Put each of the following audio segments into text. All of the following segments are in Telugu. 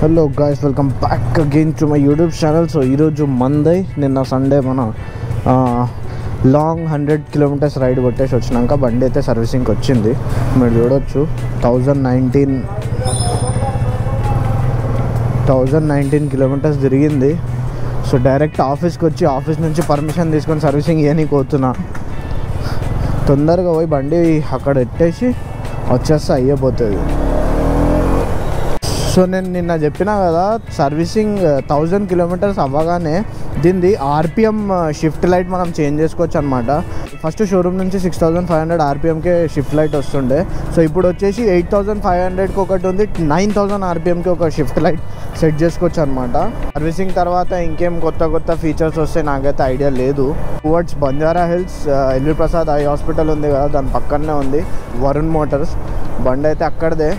Hello guys, welcome back again to my YouTube channel. So ఈరోజు మందే, నిన్న సండే మన లాంగ్ 100 కిలోమీటర్స్ రైడ్ కొట్టేసి వచ్చినాక బండి అయితే సర్వీసింగ్కి వచ్చింది. మీరు చూడొచ్చు 1019 కిలోమీటర్స్ తిరిగింది. సో డైరెక్ట్ ఆఫీస్కి వచ్చి ఆఫీస్ నుంచి పర్మిషన్ తీసుకొని సర్వీసింగ్ ఇవ్వనీకి పోతున్నా. తొందరగా పోయి బండి అక్కడ పెట్టేసి వచ్చేస్తే అయ్యపోతుంది. సో నేను నిన్న చెప్పినా కదా, సర్వీసింగ్ 1000 కిలోమీటర్స్ అవ్వగానే దీనిది ఆర్పిఎం షిఫ్ట్ లైట్ మనం చేంజ్ చేసుకోవచ్చు అనమాట. ఫస్ట్ షోరూమ్ నుంచి 6500 ఆర్పిఎంకే షిఫ్ట్ లైట్ వస్తుండే. సో ఇప్పుడు వచ్చేసి 8500కి ఒకటి ఉంది, 9000 ఆర్పిఎంకి ఒక షిఫ్ట్ లైట్ సెట్ చేసుకోవచ్చు అనమాట. సర్వీసింగ్ తర్వాత ఇంకేం కొత్త ఫీచర్స్ వస్తే నాకైతే ఐడియా లేదు. Towards Banjara Hills LV Prasad eye hospital ఉంది కదా, దాని పక్కనే ఉంది వరుణ్ మోటార్స్. బండి అయితే అక్కడదే.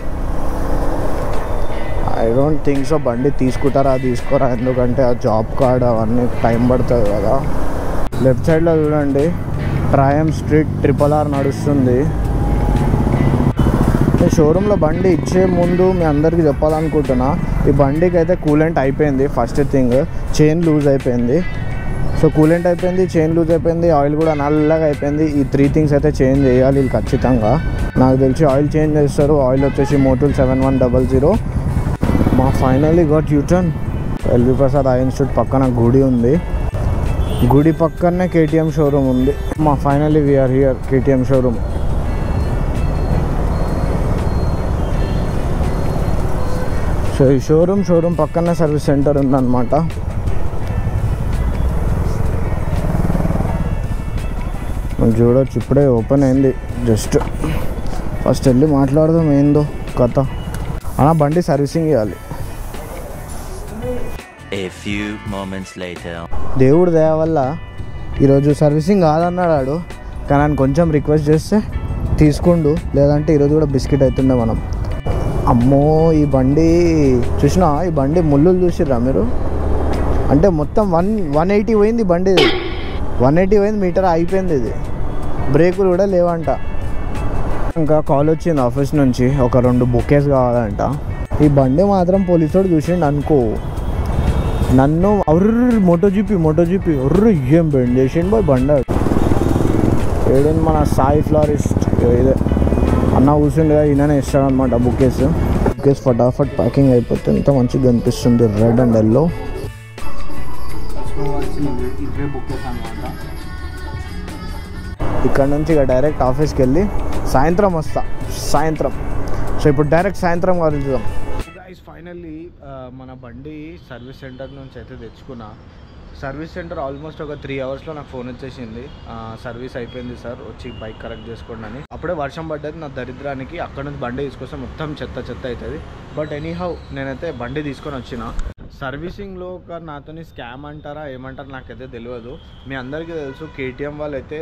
ఐ డోంట్ థింక్ సో బండి తీసుకోరా, ఎందుకంటే ఆ జాబ్ కార్డ్ అవన్నీ టైం పడుతుంది కదా. లెఫ్ట్ సైడ్లో చూడండి, ట్రయం స్ట్రీట్ RRR నడుస్తుంది. షోరూంలో బండి ఇచ్చే ముందు మీ అందరికీ చెప్పాలనుకుంటున్నా, ఈ బండికి అయితే కూలెంట్ అయిపోయింది. ఫస్ట్ థింగ్, చైన్ లూజ్ అయిపోయింది. సో కూలెంట్ అయిపోయింది, చైన్ లూజ్ అయిపోయింది, ఆయిల్ కూడా నల్లగా అయిపోయింది. ఈ 3 థింగ్స్ అయితే చేంజ్ చేయాలి వీళ్ళు ఖచ్చితంగా. నాకు తెలిసి ఆయిల్ చేంజ్ చేస్తారు. ఆయిల్ వచ్చేసి మోటూల్ 7100. మా finally got U turn. LV Prasad eye institute పక్కన గుడి ఉంది, గుడి పక్కనే KTM షోరూమ్ ఉంది. మా finally we are here KTM showroom. So ఈ షోరూమ్ పక్కనే సర్వీస్ సెంటర్ ఉందన్నమాట. చూడొచ్చు, ఇప్పుడే ఓపెన్ అయింది. జస్ట్ ఫస్ట్ వెళ్ళి మాట్లాడదాం ఏందో కథ. అలా బండి సర్వీసింగ్ చేయాలి. A few moments later. దేవుడు దయ వల్ల ఈరోజు సర్వీసింగ్ కాదన్నాడు, కానీ ఆయన కొంచెం రిక్వెస్ట్ చేస్తే తీసుకుండు, లేదంటే ఈరోజు కూడా బిస్కెట్ అవుతుండే మనం. అమ్మో, ఈ బండి చూసినా, ఈ బండి ముళ్ళులు చూసిర్రా మీరు? అంటే మొత్తం 180 పోయింది బండి, 180 పోయింది, మీటర్ అయిపోయింది. ఇది బ్రేకులు కూడా లేవంట. ఇంకా కాల్ వచ్చింది ఆఫీస్ నుంచి, ఒక 2 బుకేస్ కావాలంట. ఈ బండి మాత్రం పోలీసుడు చూసిండు అనుకో, నన్ను మోటోజీపీ ఏం బెండ్ చేసిండు బాయ్ బండి. ఏడని మన సాయి ఫ్లారిస్ట్ ఇదే అన్న కూర్చుండే, ఈయననే ఇస్తాడు అనమాట బుకేస్ ఫటాఫట్ ప్యాకింగ్ అయిపోతే ఎంత మంచిగా కనిపిస్తుంది, రెడ్ అండ్ ఎల్లో. ఇక్కడ నుంచి ఇక డైరెక్ట్ ఆఫీస్కి వెళ్ళి సాయంత్రం వస్తా. సో ఇప్పుడు డైరెక్ట్ సాయంత్రం గురించి చూద్దాం. ఫైనల్లీ మన బండి సర్వీస్ సెంటర్ నుంచి అయితే తెచ్చుకున్నా. సర్వీస్ సెంటర్ ఆల్మోస్ట్ ఒక 3 అవర్స్లో నాకు ఫోన్ వచ్చేసింది, సర్వీస్ అయిపోయింది సార్, వచ్చి బైక్ కరెక్ట్ చేసుకోండి అని. అప్పుడే వర్షం పడ్డది, నా దరిద్రానికి అక్కడ నుంచి బండి తీసుకొస్తే మొత్తం చెత్త అవుతుంది. బట్ ఎనీహౌ నేనైతే బండి తీసుకొని వచ్చిన. సర్వీసింగ్లో ఒక నాతోని స్కామ్ అంటారా ఏమంటారా నాకైతే తెలియదు. మీ అందరికీ తెలుసు, KTM వాళ్ళు అయితే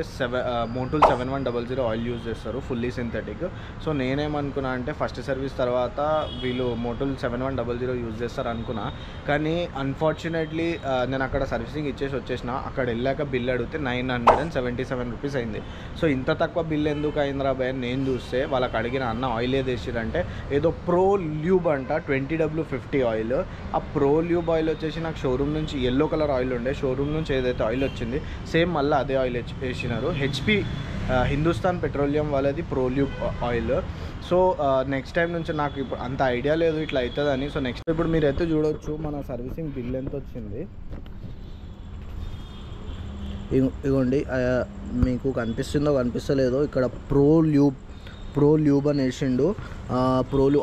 మోటూల్ 7100 ఆయిల్ యూజ్ చేస్తారు, ఫుల్లీ సింథటిక్. సో నేనేమనుకున్నా అంటే ఫస్ట్ సర్వీస్ తర్వాత వీళ్ళు మోటూల్ 7100 యూజ్ చేస్తారు అనుకున్నా. కానీ అన్ఫార్చునేట్లీ నేను అక్కడ సర్వీసింగ్ ఇచ్చేసి వచ్చేసిన. అక్కడ వెళ్ళాక బిల్ అడిగితే 977 రూపీస్ అయింది. సో ఇంత తక్కువ బిల్ ఎందుకు అయిందిరా భయ్ అని నేను చూస్తే, వాళ్ళకి అడిగిన అన్న ఆయిల్ ఏది వేసిరంటే ఏదో ప్రో ల్యూబ్ అంట, 20W50 ఆయిల్. ఆ ప్రో ల్యూబ్ ఆయిల్ వచ్చేసి నాకు షోరూమ్ నుంచి ఎల్లో కలర్ ఆయిల్ ఉండే, షోరూమ్ నుంచి ఏదైతే ఆయిల్ వచ్చింది సేమ్ మళ్ళీ అదే ఆయిల్ వేసినారు. HP హిందుస్థాన్ పెట్రోలియం వాళ్ళది pro lube oil. So next time నుంచి నాకు ఇప్పుడు అంత ఐడియా లేదు ఇట్లా అవుతుందని. సో నెక్స్ట్ ఇప్పుడు మీరైతే చూడవచ్చు మన సర్వీసింగ్ బిల్ ఎంత వచ్చింది. ఇగోండి, మీకు కనిపిస్తలేదో, ఇక్కడ ప్రో ల్యూబ్ అని వేసిండు.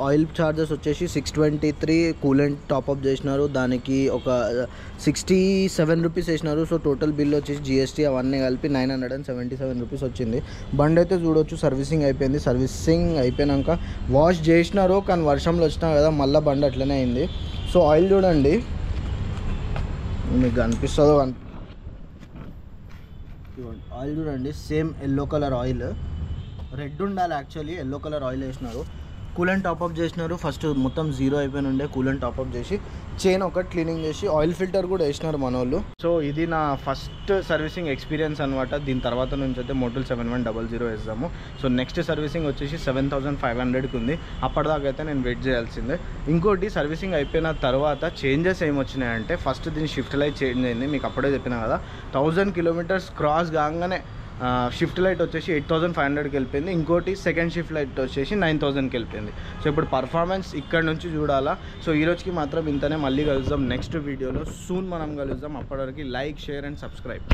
ఆయిల్ ఛార్జెస్ వచ్చేసి 623, కూలెంట్ టాప్అప్ చేసినారు, దానికి ఒక 67 రూపీస్ వేసినారు. సో టోటల్ బిల్ వచ్చేసి GST అవన్నీ కలిపి 977 రూపీస్ వచ్చింది. బండి అయితే చూడవచ్చు సర్వీసింగ్ అయిపోయింది. సర్వీసింగ్ అయిపోయాక వాష్ చేసినారు, కానీ వర్షంలో వచ్చినా కదా మళ్ళీ బండి అట్లనే అయింది. సో ఆయిల్ చూడండి, మీకు కనిపిస్తుందో ఆయిల్ చూడండి, same yellow colour oil, red ఉండాలి యాక్చువల్లీ, ఎల్లో కలర్ ఆయిల్ వేసినారు. కూలెంట్ టాప్అప్ చేసినారు. ఫస్ట్ మొత్తం జీరో అయిపోయిన ఉండే కూలెంట్ టాప్అప్ చేసి చైన్ ఒకటి క్లీనింగ్ చేసి ఆయిల్ ఫిల్టర్ కూడా వేసినారు మన వాళ్ళు. సో ఇది నా ఫస్ట్ సర్వీసింగ్ ఎక్స్పీరియన్స్ అనమాట. దీని తర్వాత నుంచి అయితే మోటల్ 7100 వేస్తాము. సో నెక్స్ట్ సర్వీసింగ్ వచ్చేసి 7500కి ఉంది. అప్పటిదాకా అయితే నేను వెయిట్ చేయాల్సిందే. ఇంకోటి సర్వీసింగ్ అయిపోయిన తర్వాత చేంజెస్ ఏమొచ్చినాయంటే ఫస్ట్ దీని షిఫ్ట్ లైట్ చేంజ్ అయింది. మీకు అప్పుడే చెప్పినా కదా, 1000 కిలోమీటర్స్ క్రాస్ కాగానే షిఫ్ట్ లైట్ వచ్చేసి 8500కి వెళ్ళిపోయింది. ఇంకోటి సెకండ్ షిఫ్ట్ లైట్ వచ్చేసి 9000కి వెళ్ళిపోయింది. సో ఇప్పుడు పర్ఫార్మెన్స్ ఇక్కడ నుంచి చూడాలా. సో ఈరోజుకి మాత్రం ఇంతనే. మళ్ళీ కలుద్దాం నెక్స్ట్ వీడియోలో. సూన్ మనం కలుద్దాం. అప్పటివరకు లైక్, షేర్ అండ్ సబ్స్క్రైబ్.